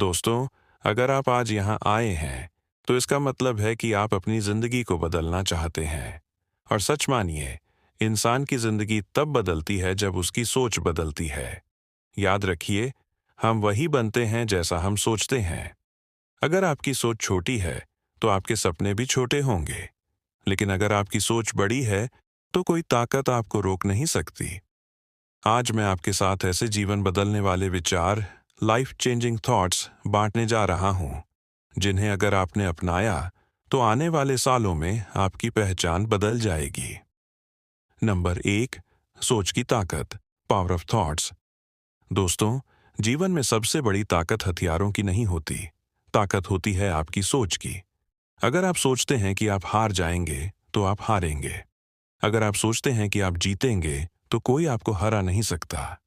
दोस्तों, अगर आप आज यहाँ आए हैं, तो इसका मतलब है कि आप अपनी ज़िंदगी को बदलना चाहते हैं। और सच मानिए, इंसान की ज़िंदगी तब बदलती है जब उसकी सोच बदलती है। याद रखिए, हम वही बनते हैं जैसा हम सोचते हैं। अगर आपकी सोच छोटी है, तो आपके सपने भी छोटे होंगे। लेकिन अगर आपकी सोच बड़ी है, तो कोई ताकत आपको रोक नहीं सकती। आज मैं आपके साथ ऐसे जीवन बदलने वाले विचार, लाइफ चेंजिंग थॉट्स बांटने जा रहा हूं, जिन्हें अगर आपने अपनाया तो आने वाले सालों में आपकी पहचान बदल जाएगी। नंबर 1, सोच की ताकत, पावर ऑफ थॉट्स। दोस्तों, जीवन में सबसे बड़ी ताकत हथियारों की नहीं होती, ताकत होती है आपकी सोच की। अगर आप सोचते हैं कि आप हार जाएंगे, तो आप हारेंगे। अगर आप सोचते हैं कि आप जीतेंगे, तो कोई आपको हरा नहीं सकता।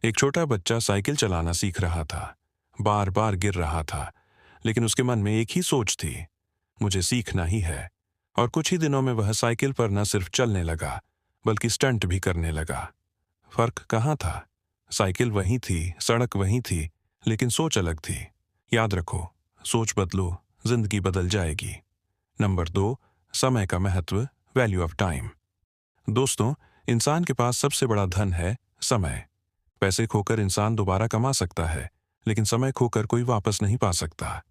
एक छोटा बच्चा साइकिल चलाना सीख रहा था। बार बार गिर रहा था, लेकिन उसके मन में एक ही सोच थी, मुझे सीखना ही है। और कुछ ही दिनों में वह साइकिल पर न सिर्फ चलने लगा, बल्कि स्टंट भी करने लगा। फर्क कहाँ था? साइकिल वही थी, सड़क वही थी, लेकिन सोच अलग थी। याद रखो, सोच बदलो, जिंदगी बदल जाएगी। नंबर 2, समय का महत्व, वैल्यू ऑफ टाइम। दोस्तों, इंसान के पास सबसे बड़ा धन है समय। पैसे खोकर इंसान दोबारा कमा सकता है, लेकिन समय खोकर कोई वापस नहीं पा सकता।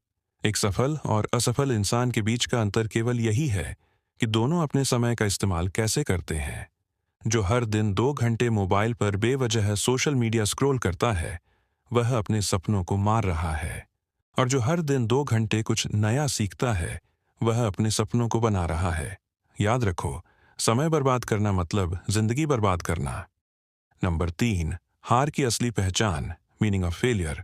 एक सफल और असफल इंसान के बीच का अंतर केवल यही है कि दोनों अपने समय का इस्तेमाल कैसे करते हैं। जो हर दिन 2 घंटे मोबाइल पर बेवजह सोशल मीडिया स्क्रॉल करता है, वह अपने सपनों को मार रहा है। और जो हर दिन 2 घंटे कुछ नया सीखता है, वह अपने सपनों को बना रहा है। याद रखो, समय बर्बाद करना मतलब जिंदगी बर्बाद करना। नंबर 3, हार की असली पहचान, मीनिंग ऑफ फेलियर।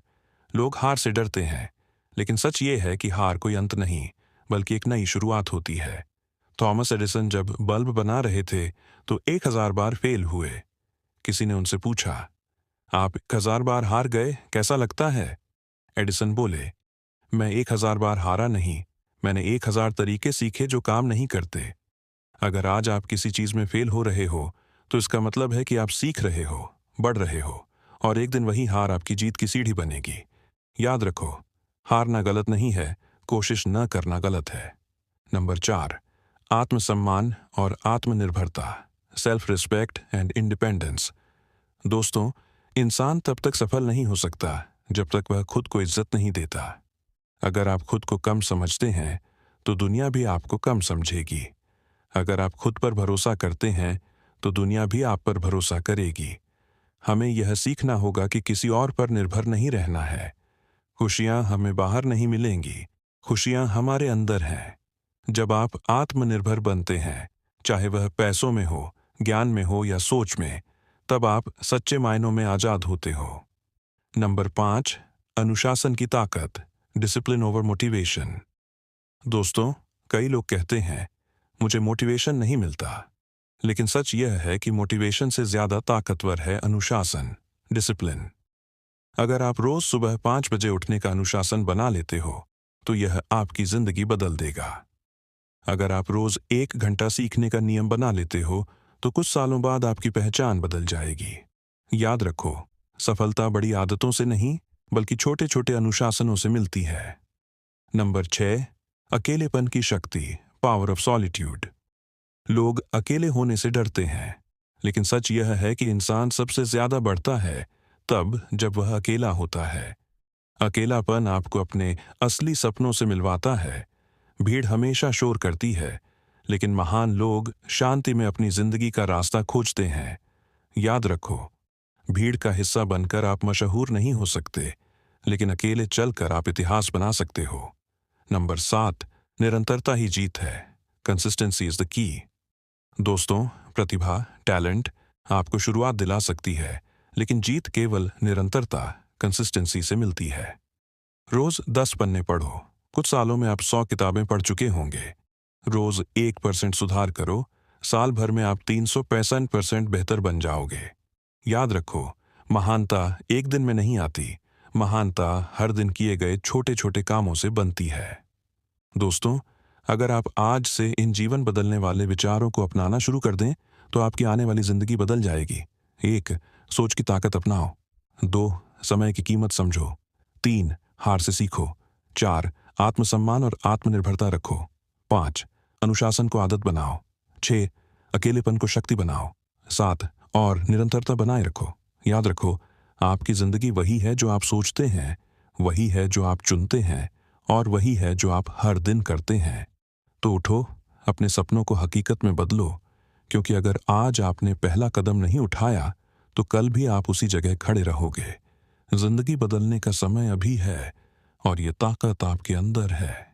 लोग हार से डरते हैं, लेकिन सच ये है कि हार कोई अंत नहीं, बल्कि एक नई शुरुआत होती है। थॉमस एडिसन जब बल्ब बना रहे थे, तो 1000 बार फेल हुए। किसी ने उनसे पूछा, आप 1000 बार हार गए, कैसा लगता है? एडिसन बोले, मैं 1000 बार हारा नहीं, मैंने 1000 तरीके सीखे जो काम नहीं करते। अगर आज आप किसी चीज में फेल हो रहे हो, तो इसका मतलब है कि आप सीख रहे हो, बढ़ रहे हो, और एक दिन वही हार आपकी जीत की सीढ़ी बनेगी। याद रखो, हारना गलत नहीं है, कोशिश न करना गलत है। नंबर 4, आत्मसम्मान और आत्मनिर्भरता, सेल्फ रिस्पेक्ट एंड इंडिपेंडेंस। दोस्तों, इंसान तब तक सफल नहीं हो सकता जब तक वह खुद को इज्जत नहीं देता। अगर आप खुद को कम समझते हैं, तो दुनिया भी आपको कम समझेगी। अगर आप खुद पर भरोसा करते हैं, तो दुनिया भी आप पर भरोसा करेगी। हमें यह सीखना होगा कि किसी और पर निर्भर नहीं रहना है। खुशियां हमें बाहर नहीं मिलेंगी, खुशियां हमारे अंदर हैं। जब आप आत्मनिर्भर बनते हैं, चाहे वह पैसों में हो, ज्ञान में हो या सोच में, तब आप सच्चे मायनों में आजाद होते हो। नंबर 5, अनुशासन की ताकत, डिसिप्लिन ओवर मोटिवेशन। दोस्तों, कई लोग कहते हैं, मुझे मोटिवेशन नहीं मिलता। लेकिन सच यह है कि मोटिवेशन से ज्यादा ताकतवर है अनुशासन, डिसिप्लिन। अगर आप रोज सुबह 5 बजे उठने का अनुशासन बना लेते हो, तो यह आपकी जिंदगी बदल देगा। अगर आप रोज 1 घंटा सीखने का नियम बना लेते हो, तो कुछ सालों बाद आपकी पहचान बदल जाएगी। याद रखो, सफलता बड़ी आदतों से नहीं, बल्कि छोटे छोटे अनुशासनों से मिलती है। नंबर 6, अकेलेपन की शक्ति, पावर ऑफ सॉलिट्यूड। लोग अकेले होने से डरते हैं, लेकिन सच यह है कि इंसान सबसे ज्यादा बढ़ता है तब जब वह अकेला होता है। अकेलापन आपको अपने असली सपनों से मिलवाता है। भीड़ हमेशा शोर करती है, लेकिन महान लोग शांति में अपनी जिंदगी का रास्ता खोजते हैं। याद रखो, भीड़ का हिस्सा बनकर आप मशहूर नहीं हो सकते, लेकिन अकेले चलकर आप इतिहास बना सकते हो। नंबर 7, निरंतरता ही जीत है, कंसिस्टेंसी इज द की। दोस्तों, प्रतिभा, टैलेंट आपको शुरुआत दिला सकती है, लेकिन जीत केवल निरंतरता, कंसिस्टेंसी से मिलती है। रोज 10 पन्ने पढ़ो, कुछ सालों में आप 100 किताबें पढ़ चुके होंगे। रोज 1% सुधार करो, साल भर में आप 365% बेहतर बन जाओगे। याद रखो, महानता एक दिन में नहीं आती, महानता हर दिन किए गए छोटे छोटे कामों से बनती है। दोस्तों, अगर आप आज से इन जीवन बदलने वाले विचारों को अपनाना शुरू कर दें, तो आपकी आने वाली जिंदगी बदल जाएगी। 1, सोच की ताकत अपनाओ। 2, समय की कीमत समझो। 3, हार से सीखो। 4. आत्मसम्मान और आत्मनिर्भरता रखो। 5. अनुशासन को आदत बनाओ। 6. अकेलेपन को शक्ति बनाओ। 7. और निरंतरता बनाए रखो। याद रखो, आपकी जिंदगी वही है जो आप सोचते हैं, वही है जो आप चुनते हैं, और वही है जो आप हर दिन करते हैं। तो उठो, अपने सपनों को हकीकत में बदलो, क्योंकि अगर आज आपने पहला कदम नहीं उठाया तो कल भी आप उसी जगह खड़े रहोगे। जिंदगी बदलने का समय अभी है और ये ताकत आपके अंदर है।